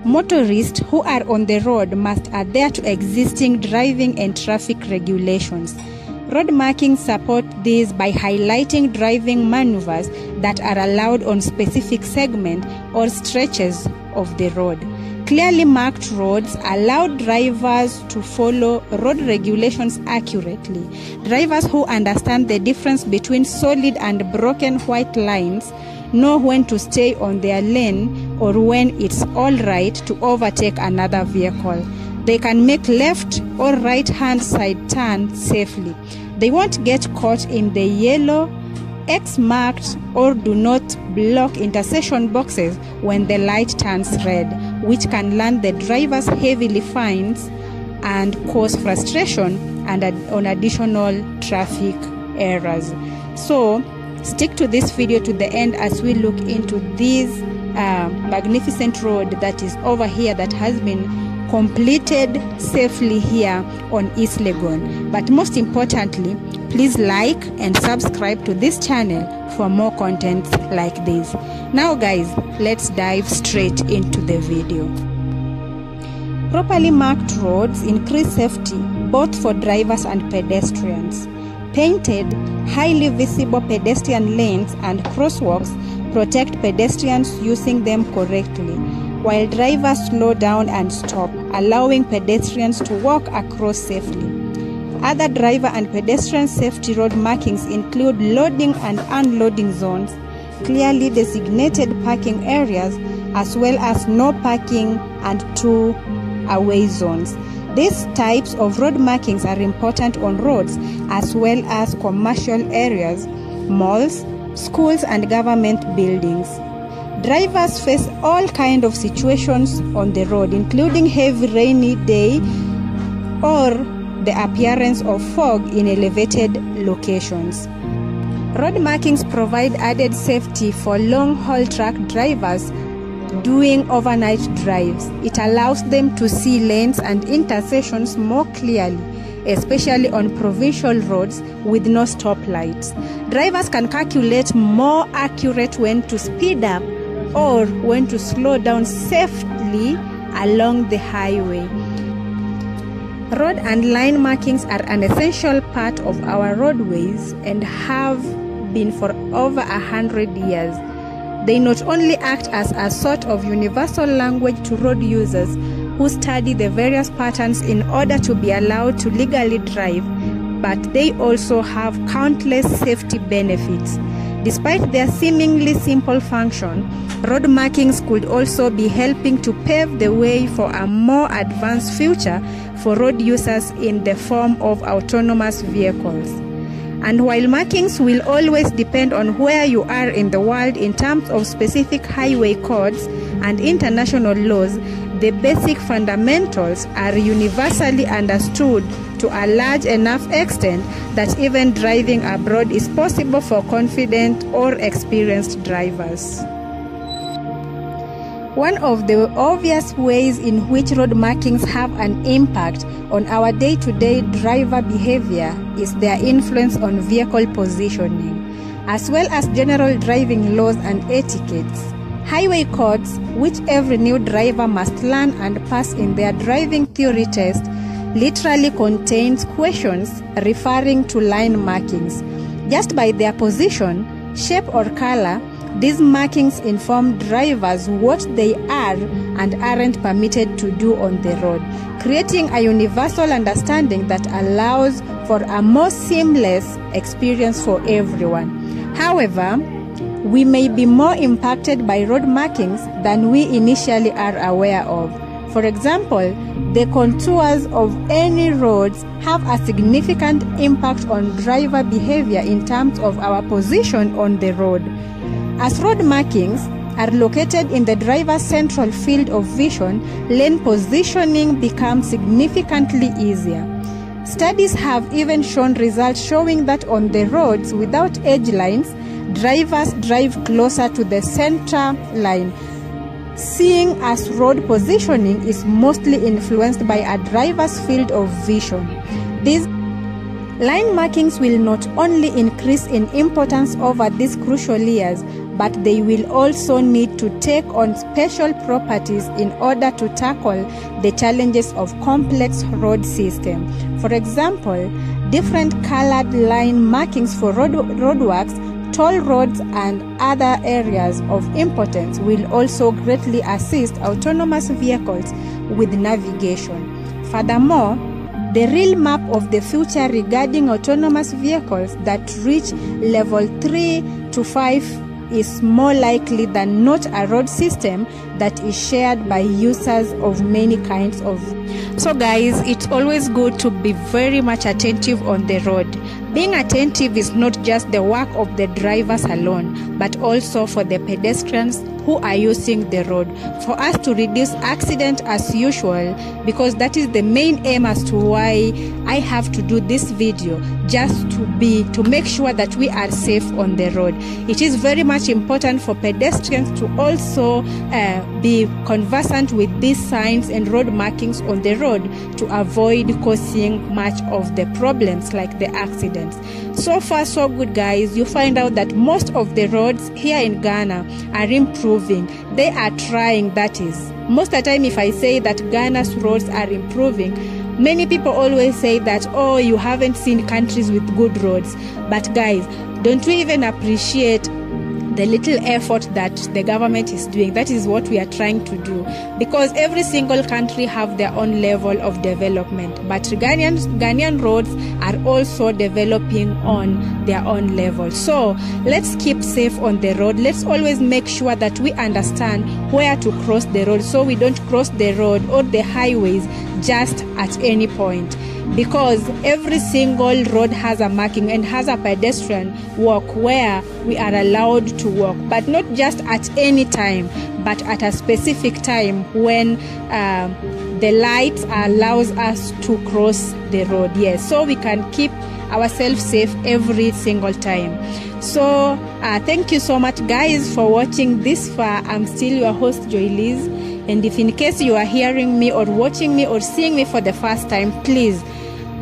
Motorists who are on the road must adhere to existing driving and traffic regulations. Road markings support this by highlighting driving maneuvers that are allowed on specific segments or stretches of the road. Clearly marked roads allow drivers to follow road regulations accurately. Drivers who understand the difference between solid and broken white lines know when to stay on their lane or when it's all right to overtake another vehicle. They can make left or right hand side turns safely. They won't get caught in the yellow, X-marked or do not block intersection boxes when the light turns red, which can land the drivers heavily fines and cause frustration and on additional traffic errors. So stick to this video to the end as we look into this magnificent road that is over here that has been completed safely here on East Legon. But most importantly, please like and subscribe to this channel for more content like this. Now guys, let's dive straight into the video. Properly marked roads increase safety both for drivers and pedestrians. Painted, highly visible pedestrian lanes and crosswalks protect pedestrians using them correctly, while drivers slow down and stop, allowing pedestrians to walk across safely. Other driver and pedestrian safety road markings include loading and unloading zones, clearly designated parking areas, as well as no parking and two-away zones. These types of road markings are important on roads as well as commercial areas, malls, schools, and government buildings. Drivers face all kinds of situations on the road, including heavy rainy day or the appearance of fog in elevated locations. Road markings provide added safety for long-haul truck drivers doing overnight drives. It allows them to see lanes and intersections more clearly, especially on provincial roads with no stoplights. Drivers can calculate more accurate when to speed up or when to slow down safely along the highway. Road and line markings are an essential part of our roadways and have been for over 100 years. They not only act as a sort of universal language to road users who study the various patterns in order to be allowed to legally drive, but they also have countless safety benefits. Despite their seemingly simple function, road markings could also be helping to pave the way for a more advanced future for road users in the form of autonomous vehicles. And while markings will always depend on where you are in the world in terms of specific highway codes and international laws, the basic fundamentals are universally understood to a large enough extent that even driving abroad is possible for confident or experienced drivers. One of the obvious ways in which road markings have an impact on our day-to-day driver behavior is their influence on vehicle positioning, as well as general driving laws and etiquettes. Highway codes, which every new driver must learn and pass in their driving theory test, literally contains questions referring to line markings. Just by their position, shape or color, these markings inform drivers what they are and aren't permitted to do on the road, creating a universal understanding that allows for a more seamless experience for everyone. However, we may be more impacted by road markings than we initially are aware of. For example, the contours of any roads have a significant impact on driver behavior in terms of our position on the road. As road markings are located in the driver's central field of vision, lane positioning becomes significantly easier. Studies have even shown results showing that on the roads without edge lines, drivers drive closer to the center line, seeing as road positioning is mostly influenced by a driver's field of vision. These line markings will not only increase in importance over these crucial years, but they will also need to take on special properties in order to tackle the challenges of complex road system. For example, different colored line markings for roadworks, toll roads, and other areas of importance will also greatly assist autonomous vehicles with navigation. Furthermore, the real map of the future regarding autonomous vehicles that reach level 3 to 5 is more likely than not a road system that is shared by users of many kinds of. So guys, it's always good to be very much attentive on the road. Being attentive is not just the work of the drivers alone, but also for the pedestrians who are using the road, for us to reduce accident as usual, because that is the main aim as to why I have to do this video, just to make sure that we are safe on the road. It is very much important for pedestrians to also be conversant with these signs and road markings on the road to avoid causing much of the problems like the accidents. So far so good, guys. You find out that most of the roads here in Ghana are improving. They are trying, that is. Most of the time if I say that Ghana's roads are improving, many people always say that, oh, you haven't seen countries with good roads. But guys, don't we even appreciate the little effort that the government is doing? That is what we are trying to do, because every single country have their own level of development, but Ghanaian roads are also developing on their own level. So let's keep safe on the road. Let's always make sure that we understand where to cross the road, so we don't cross the road or the highways just at any point, because every single road has a marking and has a pedestrian walk where we are allowed to walk, but not just at any time, but at a specific time when the light allows us to cross the road. Yes, so we can keep ourselves safe every single time. So thank you so much, guys, for watching this far. I'm still your host, Joy Liz, and if in case you are hearing me or watching me or seeing me for the first time, please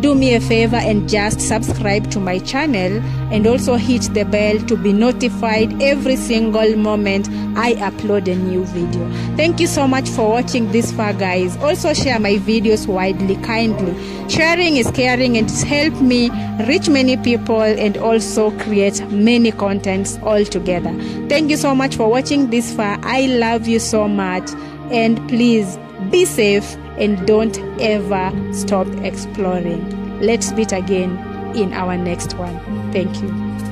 do me a favor and just subscribe to my channel, and also hit the bell to be notified every single moment I upload a new video. Thank you so much for watching this far, guys. Also share my videos widely, kindly. Sharing is caring, and it's helped me reach many people and also create many contents all together. Thank you so much for watching this far. I love you so much, and please be safe and don't ever stop exploring. Let's meet again in our next one. Thank you.